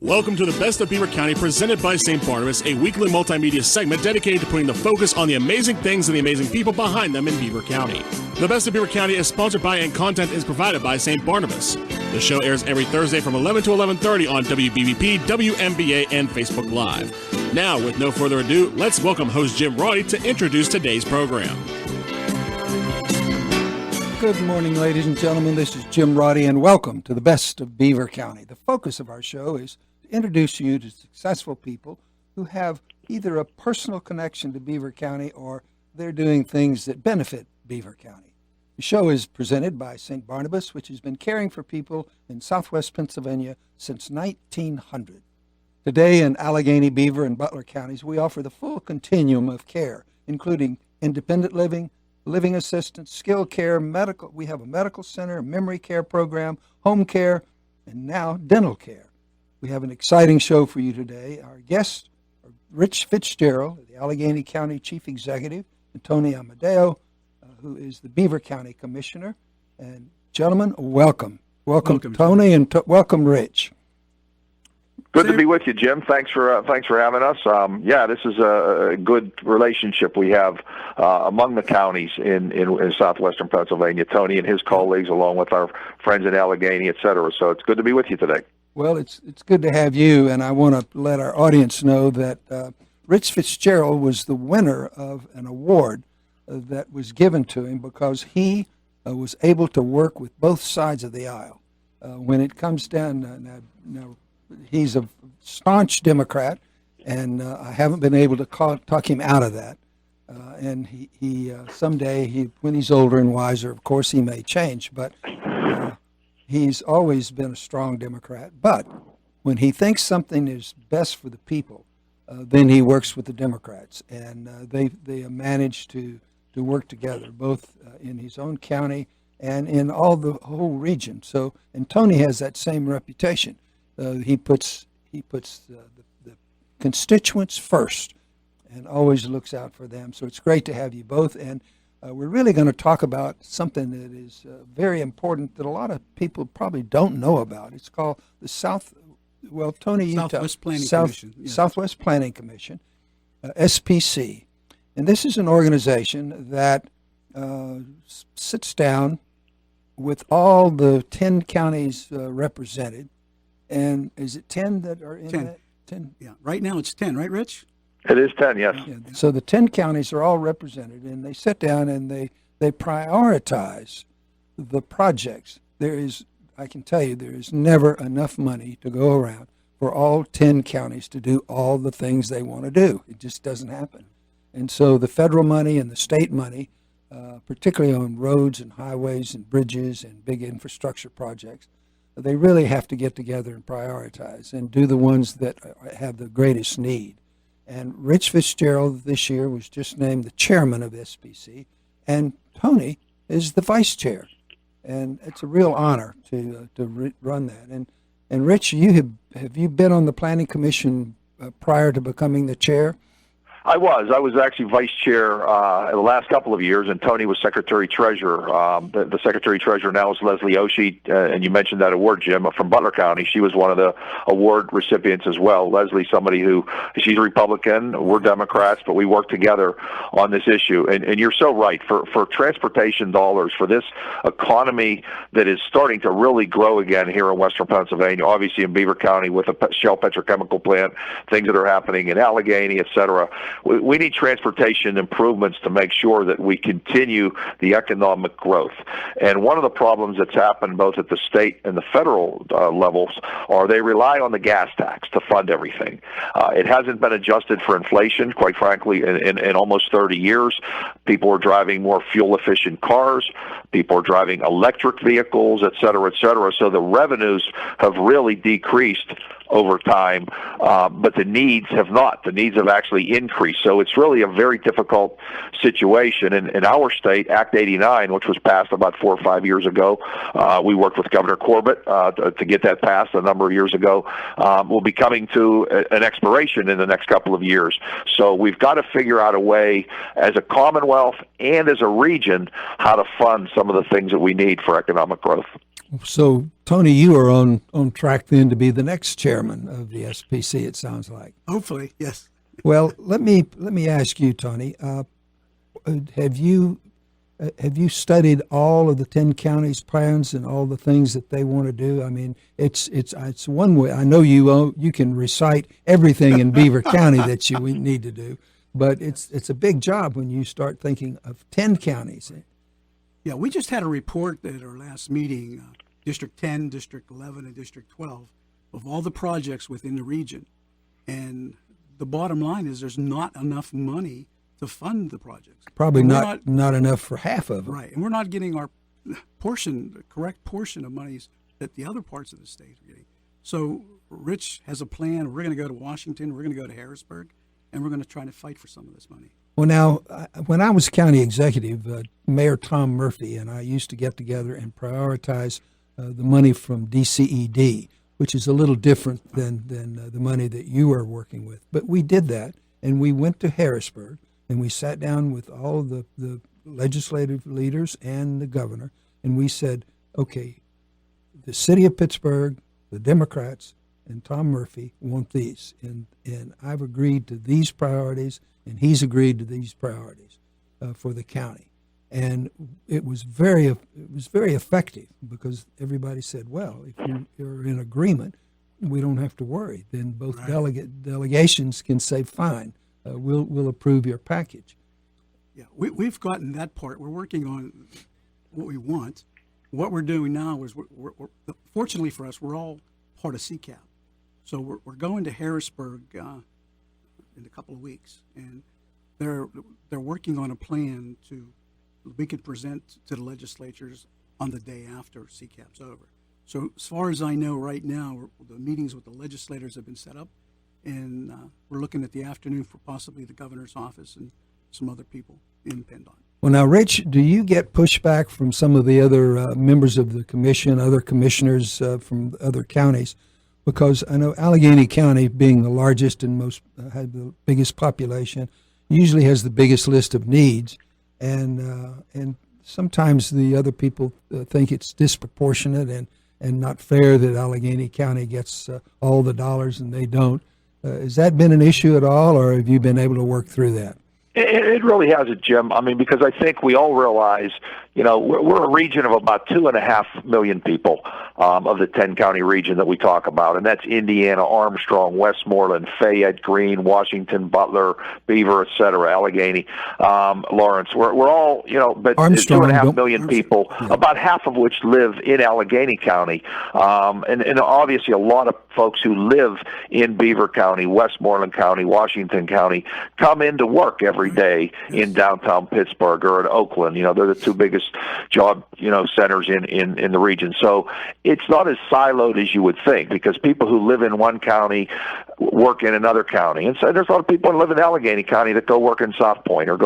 Welcome to the Best of Beaver County, presented by St. Barnabas, a weekly multimedia segment dedicated to putting the focus on the amazing things and the amazing people behind them in Beaver County. The Best of Beaver County is sponsored by and content is provided by St. Barnabas. The show airs every Thursday from 11 to 11:30 on WBVP, WMBA, and Facebook Live. Now, with no further ado, let's welcome host Jim Roddey to introduce today's program. Good morning, ladies and gentlemen. This is Jim Roddey, and welcome to the Best of Beaver County. The focus of our show is to introduce you to successful people who have either a personal connection to Beaver County or they're doing things that benefit Beaver County. The show is presented by St. Barnabas, which has been caring for people in southwest Pennsylvania since 1900. Today in Allegheny, Beaver, and Butler counties, we offer the full continuum of care, including independent living, living assistance, skilled care, medical. We have a medical center, a memory care program, home care, and now dental care. We have an exciting show for you today. Our guests are Rich Fitzgerald, the Allegheny County Chief Executive, and Tony Amadio, who is the Beaver County Commissioner. And gentlemen, welcome. Welcome Tony, and welcome, Rich. Good to be with you, Jim. Thanks for having us. This is a good relationship we have among the counties in southwestern Pennsylvania. Tony and his colleagues, along with our friends in Allegheny, et cetera. So it's good to be with you today. Well, it's good to have you, and I want to let our audience know that Rich Fitzgerald was the winner of an award that was given to him because he was able to work with both sides of the aisle. When it comes down, now he's a staunch Democrat, and I haven't been able to talk him out of that. And he someday, when he's older and wiser, of course, he may change, but he's always been a strong Democrat. But when he thinks something is best for the people, then he works with the Democrats, and they manage to work together, both in his own county and in the whole region. So, and Tony has that same reputation. He puts the constituents first and always looks out for them. So it's great to have you both. And we're really going to talk about something that is very important that a lot of people probably don't know about. It's called the Southwest Planning Commission, SPC. And this is an organization that sits down with all the 10 counties represented. And is it 10 that are in 10. That? 10? Yeah, right now it's 10, right, Rich? It is 10, yes. Yeah. So the 10 counties are all represented, and they sit down and they prioritize the projects. I can tell you, there is never enough money to go around for all 10 counties to do all the things they want to do. It just doesn't happen. And so the federal money and the state money, particularly on roads and highways and bridges and big infrastructure projects, they really have to get together and prioritize and do the ones that have the greatest need. And Rich Fitzgerald this year was just named the chairman of SPC, and Tony is the vice chair. And it's a real honor to run that. And Rich, have you been on the Planning Commission prior to becoming the chair? I was actually vice chair the last couple of years, and Tony was secretary-treasurer. The secretary-treasurer now is Leslie Oshie, and you mentioned that award, Jim, from Butler County. She was one of the award recipients as well. Leslie, somebody she's a Republican, we're Democrats, but we work together on this issue. And you're so right. For transportation dollars, for this economy that is starting to really grow again here in western Pennsylvania, obviously in Beaver County with the Shell petrochemical plant, things that are happening in Allegheny, et cetera, we need transportation improvements to make sure that we continue the economic growth. And one of the problems that's happened both at the state and the federal levels are they rely on the gas tax to fund everything. It hasn't been adjusted for inflation, quite frankly, in almost 30 years. People are driving more fuel-efficient cars. People are driving electric vehicles, et cetera, et cetera. So the revenues have really decreased over time, but the needs have not. The needs have actually increased. So it's really a very difficult situation. In our state, Act 89, which was passed about 4 or 5 years ago, we worked with Governor Corbett to get that passed a number of years ago, will be coming to an expiration in the next couple of years. So we've got to figure out a way as a Commonwealth and as a region how to fund some of the things that we need for economic growth. So, Tony, you are on track then to be the next chairman of the SPC, it sounds like. Hopefully, yes. Well, let me ask you, Tony, have you studied all of the 10 counties' plans and all the things that they want to do? I mean, it's one way. I know you can recite everything in Beaver County that you need to do, but it's a big job when you start thinking of 10 counties. Yeah, we just had a report at our last meeting, District 10, District 11, and District 12, of all the projects within the region. And the bottom line is there's not enough money to fund the projects. Probably not enough for half of them. Right, and we're not getting our portion, the correct portion of monies that the other parts of the state are getting. So Rich has a plan. We're going to go to Washington, we're going to go to Harrisburg, and we're going to try to fight for some of this money. Well, now, when I was county executive, Mayor Tom Murphy and I used to get together and prioritize the money from DCED, which is a little different than the money that you are working with. But we did that, and we went to Harrisburg, and we sat down with all of the legislative leaders and the governor, and we said, okay, the city of Pittsburgh, the Democrats, and Tom Murphy want these, and I've agreed to these priorities, and he's agreed to these priorities for the county. And it was very effective because everybody said, well, if you're in agreement, we don't have to worry. Then both delegations can say, fine, we'll approve your package. Yeah, we've gotten that part. We're working on what we want. What we're doing now is, we're fortunately for us, we're all part of CCAP. So we're going to Harrisburg in a couple of weeks, and they're working on a plan we could present to the legislatures on the day after CCAP's over. So as far as I know right now, the meetings with the legislators have been set up, and we're looking at the afternoon for possibly the governor's office and some other people in PennDOT. Well, now, Rich, do you get pushback from some of the other members of the commission, other commissioners from other counties? Because I know Allegheny County, being the largest and had the biggest population, usually has the biggest list of needs, and sometimes the other people think it's disproportionate and not fair that Allegheny County gets all the dollars and they don't. Has that been an issue at all, or have you been able to work through that? It really hasn't, Jim. I mean, because I think we all realize, we're a region of about 2.5 million people of the 10-county region that we talk about, and that's Indiana, Armstrong, Westmoreland, Fayette, Greene, Washington, Butler, Beaver, et cetera, Allegheny, Lawrence. We're all, but Armstrong, 2.5 million people, about half of which live in Allegheny County, and obviously a lot of folks who live in Beaver County, Westmoreland County, Washington County, come into work every day in downtown Pittsburgh or in Oakland. They're the two biggest job, centers in the region. So it's not as siloed as you would think, because people who live in one county work in another county. And so there's a lot of people who live in Allegheny County that go work in South Point or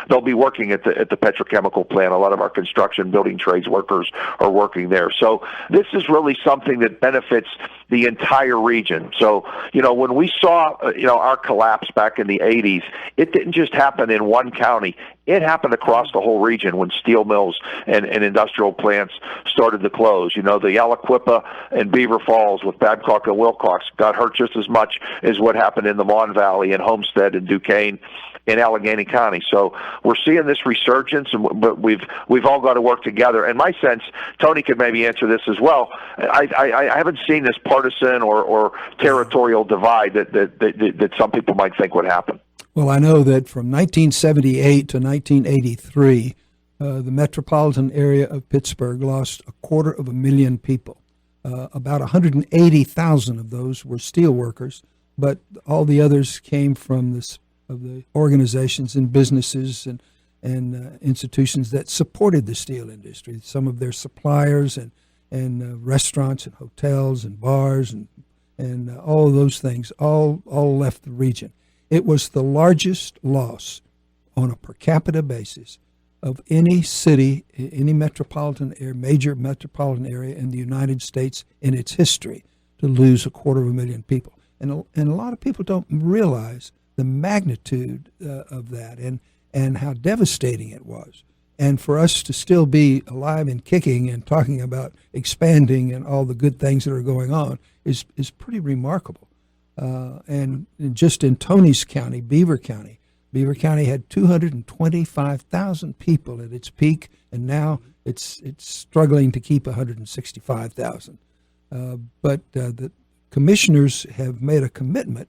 they'll be working at the petrochemical plant. A lot of our construction building trades workers are working there. So this is really something that benefits the entire region. So, when we saw, our collapse back in the 80s, it didn't just happen in one county. It happened across the whole region when steel mills and industrial plants started to close. The Aliquippa and Beaver Falls with Babcock and Wilcox got hurt just as much as what happened in the Mon Valley and Homestead and Duquesne in Allegheny County. So we're seeing this resurgence, but we've all got to work together. And my sense, Tony could maybe answer this as well, I haven't seen this partisan or territorial divide that some people might think would happen. Well, I know that from 1978 to 1983, the metropolitan area of Pittsburgh lost 250,000 people. About 180,000 of those were steel workers, but all the others came from the organizations and businesses and institutions that supported the steel industry. Some of their suppliers and restaurants and hotels and bars and all of those things all left the region. It was the largest loss on a per capita basis of any city, any major metropolitan area in the United States in its history, to lose 250,000 people. And a lot of people don't realize the magnitude of that and how devastating it was. And for us to still be alive and kicking and talking about expanding and all the good things that are going on is pretty remarkable. And just in Tony's county, Beaver County had 225,000 people at its peak, and now it's struggling to keep 165,000. But the commissioners have made a commitment,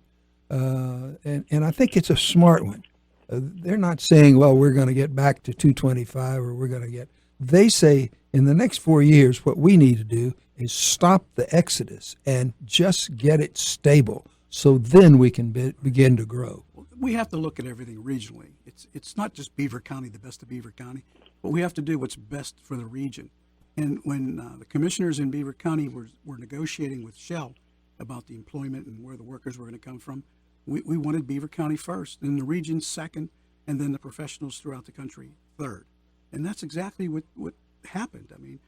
and I think it's a smart one. They're not saying, well, we're going to get back to 225 or we're going to get. They say in the next 4 years, what we need to do is stop the exodus and just get it stable, so then we can begin to grow. We have to look at everything regionally. It's not just Beaver County, the best of Beaver County, but we have to do what's best for the region. And when the commissioners in Beaver County were negotiating with Shell about the employment and where the workers were going to come from, we wanted Beaver County first, and the region second, and then the professionals throughout the country third. And that's exactly what happened. I mean,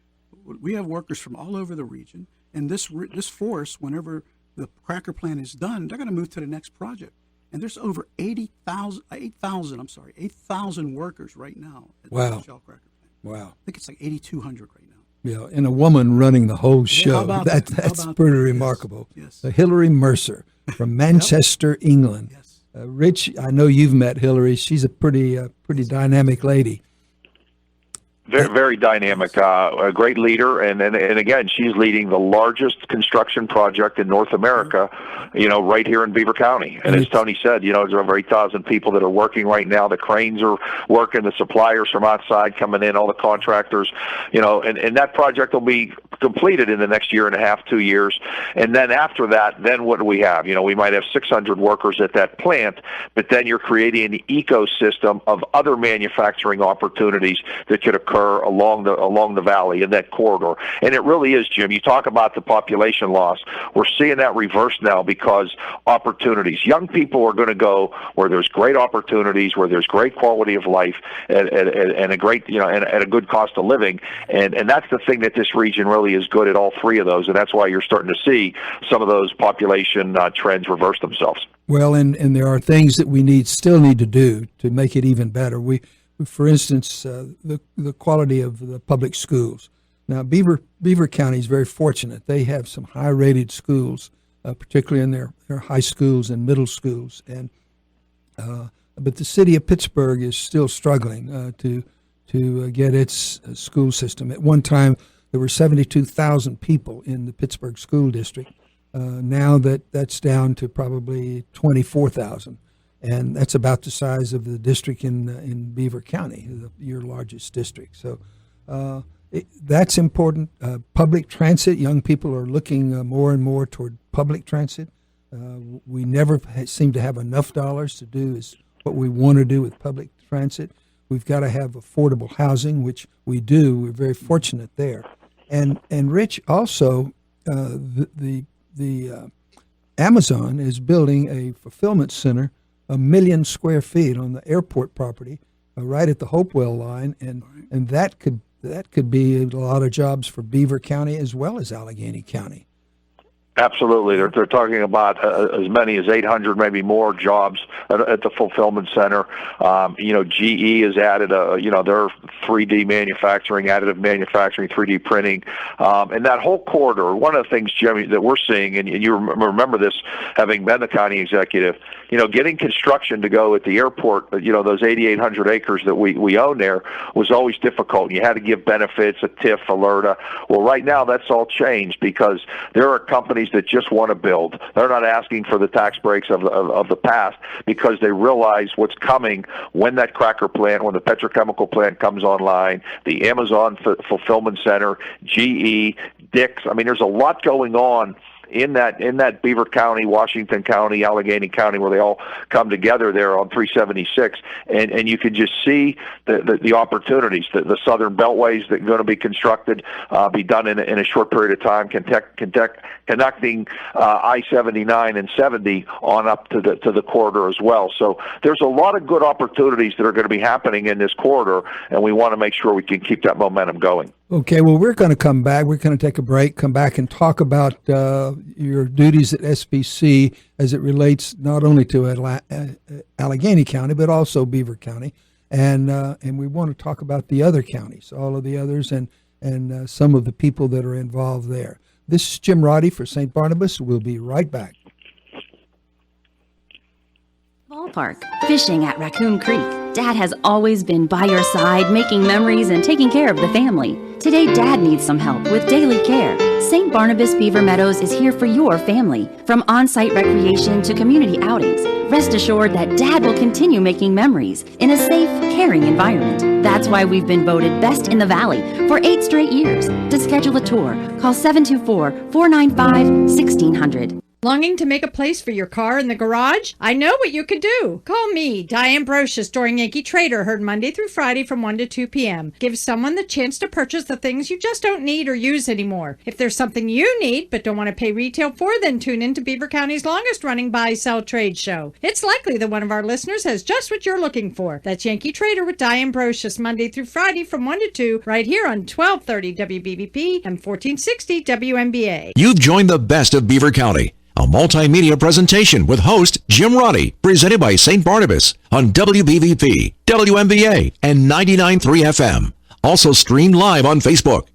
we have workers from all over the region, and this force, whenever the cracker plant is done, they're going to move to the next project. And there's over 8,000 workers right now at the Shell cracker plant. Wow. I think it's like 8,200 right now. Yeah, and a woman running the whole show. Yeah, That's pretty remarkable. Yes. Hillary Mercer from Manchester, England. Yes. Rich, I know you've met Hillary. She's a pretty dynamic lady. Very, very dynamic, a great leader, and again, she's leading the largest construction project in North America, right here in Beaver County. And as Tony said, there's over 8,000 people that are working right now. The cranes are working, the suppliers from outside coming in, all the contractors, and that project will be completed in the next year and a half, 2 years. And then after that, then what do we have? We might have 600 workers at that plant, but then you're creating an ecosystem of other manufacturing opportunities that could occur along the valley in that corridor. And it really is, Jim. You talk about the population loss. We're seeing that reverse now because opportunities. Young people are going to go where there's great opportunities, where there's great quality of life, and a great, and at a good cost of living. And that's the thing that this region really is good at, all three of those. And that's why you're starting to see some of those population trends reverse themselves. Well, and there are things that we still need to do to make it even better. For instance, the quality of the public schools. Now, Beaver County is very fortunate. They have some high-rated schools, particularly in their high schools and middle schools. But the city of Pittsburgh is still struggling to get its school system. At one time, there were 72,000 people in the Pittsburgh school district. Now that's down to probably 24,000. And that's about the size of the district in Beaver County, your largest district. So that's important. Public transit, young people are looking more and more toward public transit. We never seem to have enough dollars to do what we want to do with public transit. We've got to have affordable housing, which we do. We're very fortunate there. And Rich, also, the Amazon is building a fulfillment center, 1 million square feet on the airport property, right at the Hopewell line, and that could be a lot of jobs for Beaver County as well as Allegheny County. Absolutely. They're talking about as many as 800, maybe more jobs at the fulfillment center. GE has added their 3D manufacturing, additive manufacturing, 3D printing, and that whole corridor. One of the things, Jimmy, that we're seeing, and you remember this, having been the county executive, getting construction to go at the airport, those 8,800 acres that we own there was always difficult. You had to give benefits, a TIF, alerta. Well, right now that's all changed because there are companies that just want to build. They're not asking for the tax breaks of the past because they realize what's coming when that cracker plant, when the petrochemical plant comes online, the Amazon fulfillment center, GE, Dick's. I mean, there's a lot going on in that Beaver County, Washington County, Allegheny County, where they all come together there on 376, and you can just see the opportunities. The southern beltways that are going to be constructed, be done in a short period of time, connecting I-79 and 70 on up to the corridor as well. So there's a lot of good opportunities that are going to be happening in this corridor, and we want to make sure we can keep that momentum going. Okay, well, we're going to come back. We're going to take a break, come back and talk about your duties at SBC as it relates not only to Allegheny County, but also Beaver County. and we want to talk about the other counties, all of the others, and some of the people that are involved there. This is Jim Roddey for St. Barnabas. We'll be right back. Ballpark, fishing at Raccoon Creek. Dad has always been by your side, making memories and taking care of the family. Today, Dad needs some help with daily care. St. Barnabas Beaver Meadows is here for your family. From on-site recreation to community outings, rest assured that Dad will continue making memories in a safe, caring environment. That's why we've been voted Best in the Valley for 8 straight years. To schedule a tour, call 724-495-1600. Longing to make a place for your car in the garage? I know what you could do. Call me, Diane Brocious, during Yankee Trader, heard Monday through Friday from 1 to 2 p.m. Give someone the chance to purchase the things you just don't need or use anymore. If there's something you need but don't want to pay retail for, then tune in to Beaver County's longest-running buy-sell trade show. It's likely that one of our listeners has just what you're looking for. That's Yankee Trader with Diane Brocious, Monday through Friday from 1 to 2, right here on 1230 WBVP and 1460 WMBA. You've joined the best of Beaver County. A multimedia presentation with host Jim Roddey, presented by St. Barnabas on WBVP, WMBA, and 99.3 FM. Also streamed live on Facebook.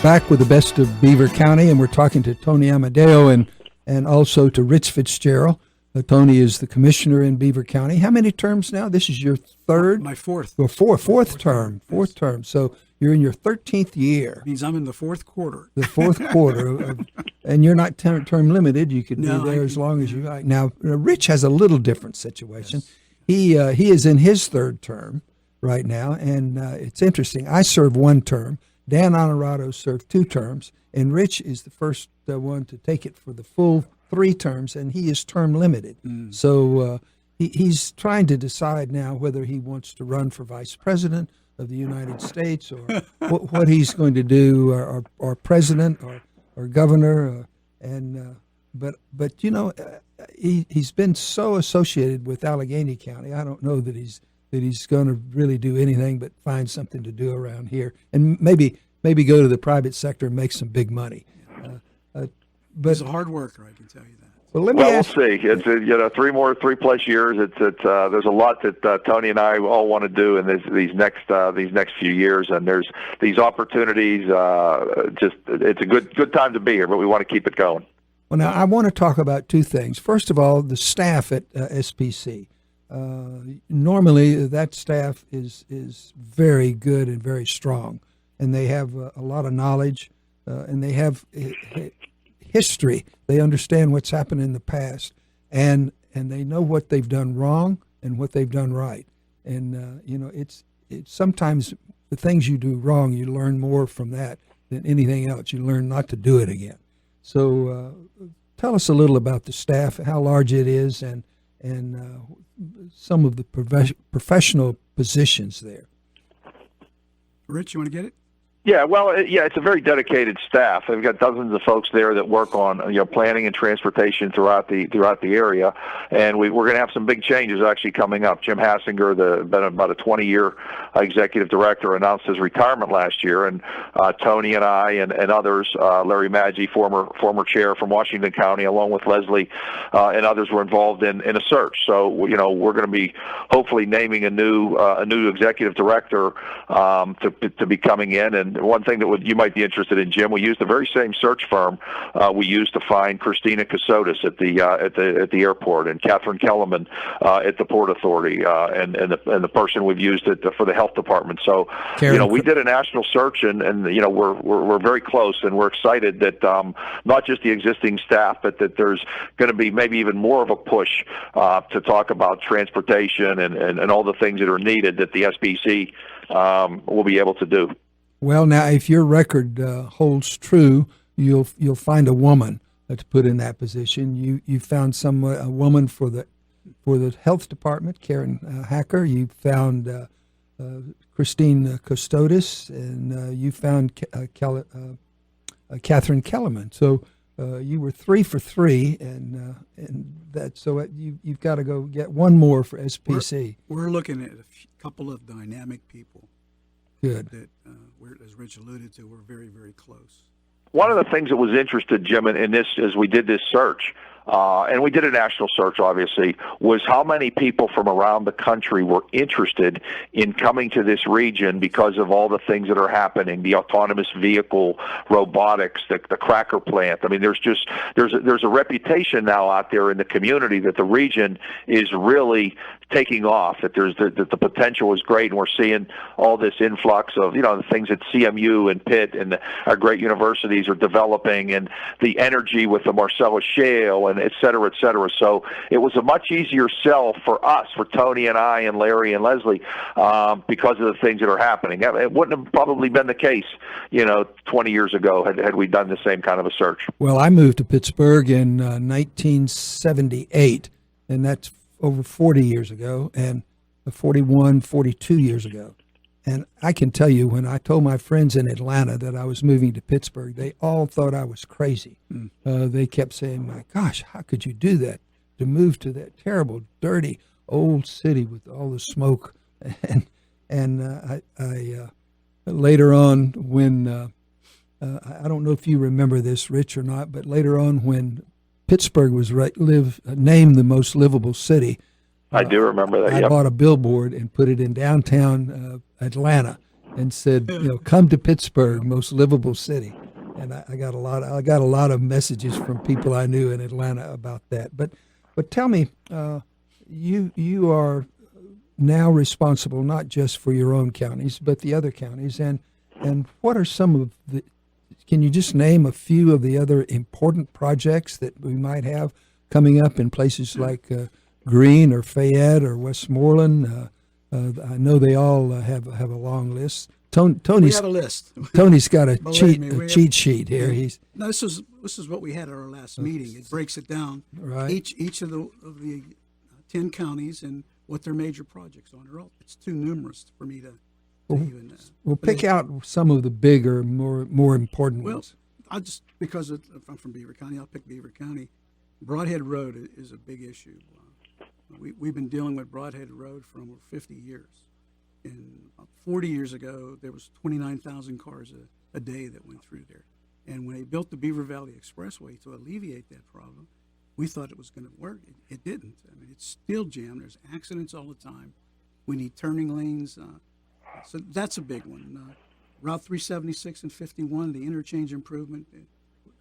Back with the best of Beaver County, and we're talking to Tony Amadio and also to Rich Fitzgerald. Tony is the commissioner in Beaver County. How many terms now? This is your third? My fourth. Your fourth term. Fourth term. So you're in your 13th year. Means I'm in the fourth quarter. The fourth quarter. And you're not term limited. You could be there as long as you like. Now, Rich has a little different situation. Yes. He is in his third term right now, and it's interesting. I served 1 term. Dan Honorado served 2 terms, and Rich is the first one to take it for the full 3 terms, and he is term limited. So he's trying to decide now whether he wants to run for vice president of the United States or what he's going to do, or president or governor. But you know, he's been so associated with Allegheny County. I don't know that he's going to really do anything but find something to do around here, and maybe go to the private sector and make some big money. But he's a hard worker, I can tell you that. Well, we'll see. It's 3+ years. There's a lot that Tony and I all want to do in these next few years, and there's these opportunities. It's a good time to be here, but we want to keep it going. Well, now I want to talk about 2 things. First of all, the staff at SPC. Normally, that staff is very good and very strong, and they have a lot of knowledge, and they have history. They understand what's happened in the past, and they know what they've done wrong and what they've done right. And it's sometimes the things you do wrong, you learn more from that than anything else. You learn not to do it again. So tell us a little about the staff, how large it is, and some of the professional positions there. Rich, you want to get it? Yeah, well, it's a very dedicated staff. They've got dozens of folks there that work on planning and transportation throughout the area, and we're going to have some big changes actually coming up. Jim Hassinger, been about a 20-year executive director, announced his retirement last year, and Tony and I and others, Larry Maggi, former chair from Washington County, along with Leslie and others, were involved in a search. So we're going to be hopefully naming a new executive director to be coming in. And one thing that you might be interested in, Jim, we used the very same search firm we used to find Christina Casotis at the airport, and Catherine Kellerman at the Port Authority, and the person we've used for the health department. So we did a national search, and we're very close, and we're excited that not just the existing staff, but that there's going to be maybe even more of a push to talk about transportation and all the things that are needed that the SBC will be able to do. Well, now, if your record holds true, you'll find a woman to put in that position. You found a woman for the health department, Karen Hacker. You found Christine Custodes, and you found Catherine Kellerman. So you were 3 for 3, and that. So you've got to go get one more for SPC. We're looking at a couple of dynamic people. Good. That as Rich alluded to, we're very, very close. One of the things that was interested, Jim, in this as we did this search, and we did a national search, obviously, was how many people from around the country were interested in coming to this region because of all the things that are happening, the autonomous vehicle, robotics, the cracker plant. I mean, there's a reputation now out there in the community that the region is really taking off, that the potential is great, and we're seeing all this influx of, the things that CMU and Pitt and our great universities are developing, and the energy with the Marcellus Shale, and et cetera, et cetera. So it was a much easier sell for us, for Tony and I and Larry and Leslie, because of the things that are happening. It wouldn't have probably been the case, 20 years ago had we done the same kind of a search. Well, I moved to Pittsburgh in 1978, and that's over 40 years ago, and 42 years ago. And I can tell you, when I told my friends in Atlanta that I was moving to Pittsburgh, they all thought I was crazy. They kept saying, my gosh, how could you do that, to move to that terrible, dirty, old city with all the smoke? And I later on, when, I don't know if you remember this, Rich, or not, but later on when Pittsburgh was named the most livable city, I do remember that. I bought a billboard and put it in downtown Atlanta and said, come to Pittsburgh, most livable city. And I got a lot of messages from people I knew in Atlanta about that. But tell me, you are now responsible not just for your own counties, but the other counties. And what are some of the? Can you just name a few of the other important projects that we might have coming up in places like Greene or Fayette or Westmoreland? I know they all have a long list. Tony's have a list. Tony's got a cheat sheet here. No, this is what we had at our last meeting. It breaks it down. Right. Each of the 10 counties and what their major projects are. It's too numerous for me to even. We'll pick out some of the bigger, more important ones. I'll just, because I'm from Beaver County, I'll pick Beaver County. Broadhead Road is a big issue. We've been dealing with Broadhead Road for over 50 years. And 40 years ago, there was 29,000 cars a day that went through there. And when they built the Beaver Valley Expressway to alleviate that problem, we thought it was going to work. It didn't. I mean, it's still jammed. There's accidents all the time. We need turning lanes. So that's a big one. Route 376 and 51, the interchange improvement.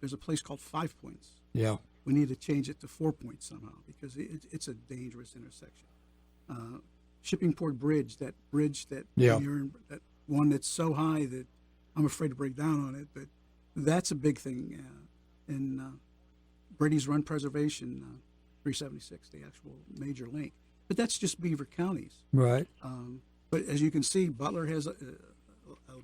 There's a place called 5 Points. Yeah. We need to change it to 4 Points somehow because it's a dangerous intersection. Shippingport Bridge, that that one that's so high that I'm afraid to break down on it, but that's a big thing. And Brady's Run Preservation, 376, the actual major link. But that's just Beaver counties. Right. But as you can see, Butler has a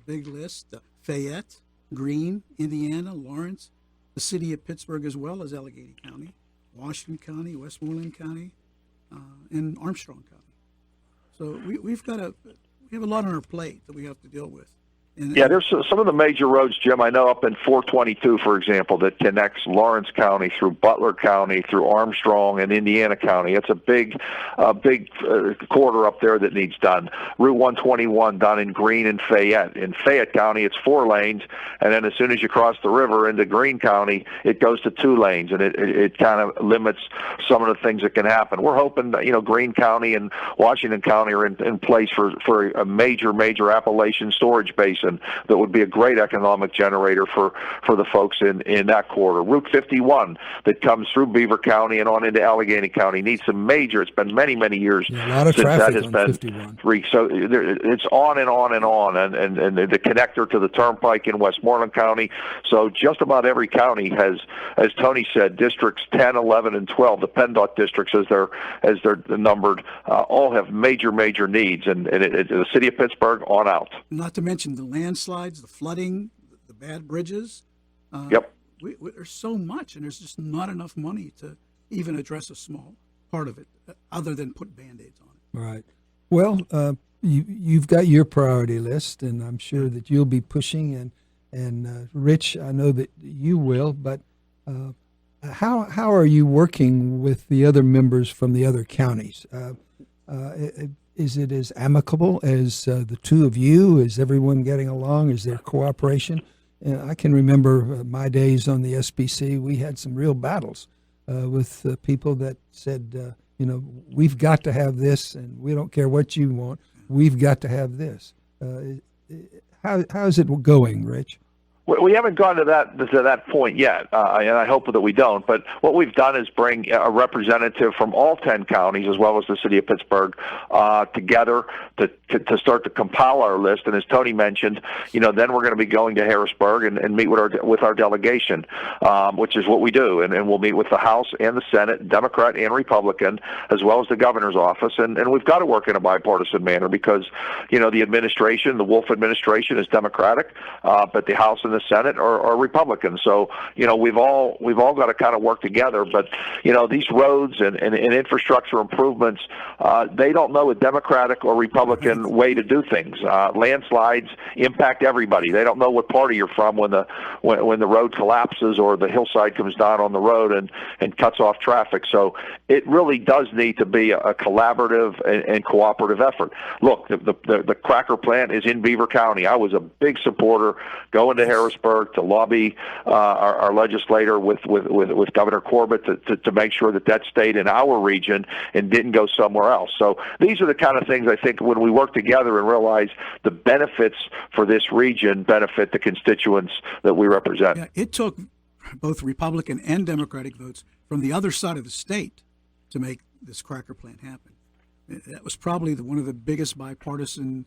big list. Fayette, Greene, Indiana, Lawrence, the city of Pittsburgh, as well as Allegheny County, Washington County, Westmoreland County, and Armstrong County. So we have a lot on our plate that we have to deal with. Yeah, there's some of the major roads, Jim. I know up in 422, for example, that connects Lawrence County through Butler County, through Armstrong and Indiana County. It's a big corridor up there that needs done. Route 121 done in Greene and Fayette. In Fayette County, it's 4 lanes, and then as soon as you cross the river into Greene County, it goes to 2 lanes, and it kind of limits some of the things that can happen. We're hoping that, Greene County and Washington County are in place for a major Appalachian storage basin that would be a great economic generator for the folks in that corridor. Route 51 that comes through Beaver County and on into Allegheny County needs some major. It's been many years a lot of since traffic that has on been 51. So it's on and on and on, and the connector to the Turnpike in Westmoreland County. So just about every county has, as Tony said, districts 10, 11, and 12. The PennDOT districts, as they're numbered, all have major needs, and the city of Pittsburgh on out. Not to mention the landslides, the flooding, the bad bridges. Yep. There's so much, and there's just not enough money to even address a small part of it, other than put Band-Aids on it. Right. Well, you've got your priority list, and I'm sure that you'll be pushing, and Rich, I know that you will, but how are you working with the other members from the other counties? Is it as amicable as the two of you? Is everyone getting along? Is there cooperation? I can remember my days on the SBC. We had some real battles with people that said, we've got to have this, and we don't care what you want. We've got to have this. How's it going, Rich? We haven't gone to that point yet, and I hope that we don't. But what we've done is bring a representative from all 10 counties, as well as the city of Pittsburgh, together to start to compile our list. And as Tony mentioned, then we're going to be going to Harrisburg and meet with our delegation, which is what we do. And we'll meet with the House and the Senate, Democrat and Republican, as well as the governor's office. And we've got to work in a bipartisan manner because, the administration, the Wolf administration, is Democratic, but the House and the Senate are Republicans. So, we've all got to kind of work together. But, these roads and infrastructure improvements, they don't know a Democratic or Republican way to do things. Landslides impact everybody. They don't know what party you're from when the road collapses or the hillside comes down on the road and cuts off traffic. So it really does need to be a collaborative and cooperative effort. Look, the cracker plant is in Beaver County. I was a big supporter going to Harrisburg to lobby our legislator with Governor Corbett to make sure that stayed in our region and didn't go somewhere else. So these are the kind of things I think when we work together and realize the benefits for this region benefit the constituents that we represent. Yeah, it took both Republican and Democratic votes from the other side of the state to make this cracker plant happen. That was probably one of the biggest bipartisan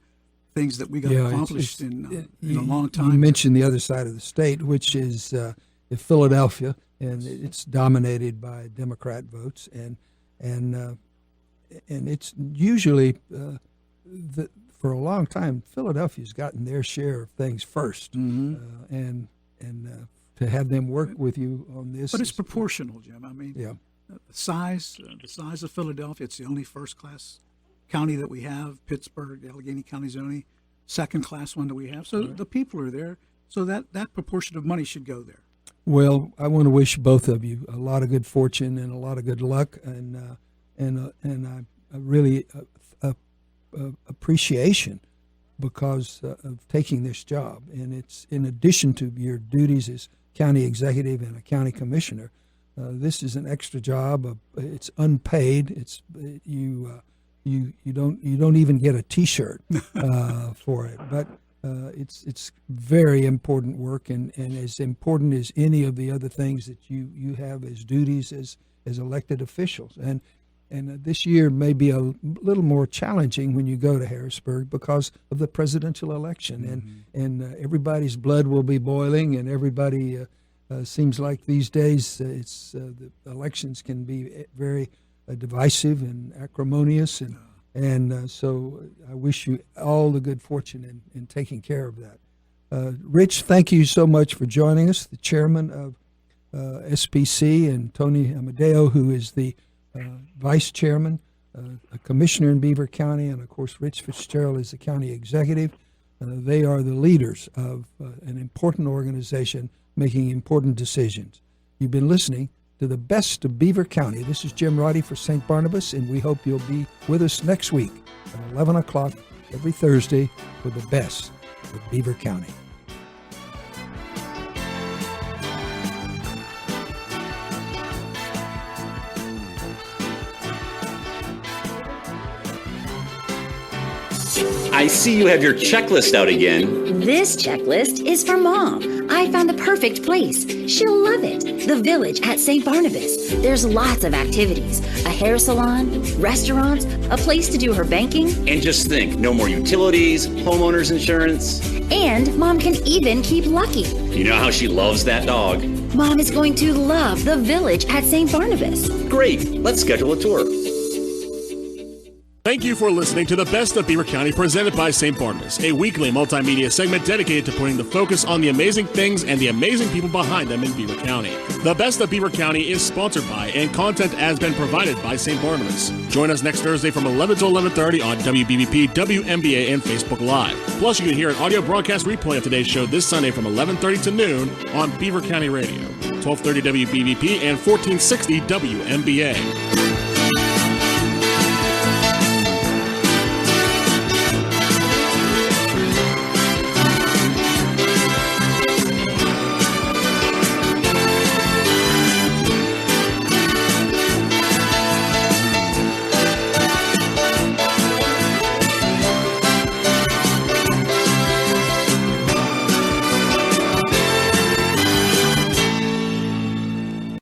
things that we got accomplished in a long time. You mentioned the other side of the state, which is Philadelphia, and it's dominated by Democrat votes, and it's usually for a long time Philadelphia's gotten their share of things first, and to have them work with you on this. But it's proportional, Jim. I mean, the size of Philadelphia. It's the only first-class county that we have. Pittsburgh, Allegheny County is the only second-class one that we have. So the people are there. So that proportion of money should go there. Well, I want to wish both of you a lot of good fortune and a lot of good luck, and I really appreciation because of taking this job. And it's in addition to your duties as county executive and a county commissioner. This is an extra job. It's unpaid. It's you don't even get a T-shirt for it, but it's very important work and as important as any of the other things that you have as duties as elected officials. And this year may be a little more challenging when you go to Harrisburg because of the presidential election, and everybody's blood will be boiling, and everybody seems like these days the elections can be very divisive and acrimonious, and so I wish you all the good fortune in taking care of that. Rich, thank you so much for joining us, the chairman of SPC, and Tony Amadio, who is the vice chairman, a commissioner in Beaver County, and of course Rich Fitzgerald is the county executive. They are the leaders of an important organization making important decisions. You've been listening to the best of Beaver County. This is Jim Roddey for St. Barnabas, and we hope you'll be with us next week at 11 o'clock every Thursday for the best of Beaver County. I see you have your checklist out again. This checklist is for Mom. I found the perfect place. She'll love it. The Village at St. Barnabas. There's lots of activities. A hair salon, restaurants, a place to do her banking. And just think, no more utilities, homeowners insurance. And Mom can even keep Lucky. You know how she loves that dog. Mom is going to love the Village at St. Barnabas. Great. Let's schedule a tour. Thank you for listening to the Best of Beaver County presented by St. Barnabas, a weekly multimedia segment dedicated to putting the focus on the amazing things and the amazing people behind them in Beaver County. The Best of Beaver County is sponsored by and content has been provided by St. Barnabas. Join us next Thursday from 11 to 11:30 on WBVP, WMBA, and Facebook Live. Plus, you can hear an audio broadcast replay of today's show this Sunday from 11:30 to noon on Beaver County Radio, 1230 WBVP and 1460 WMBA.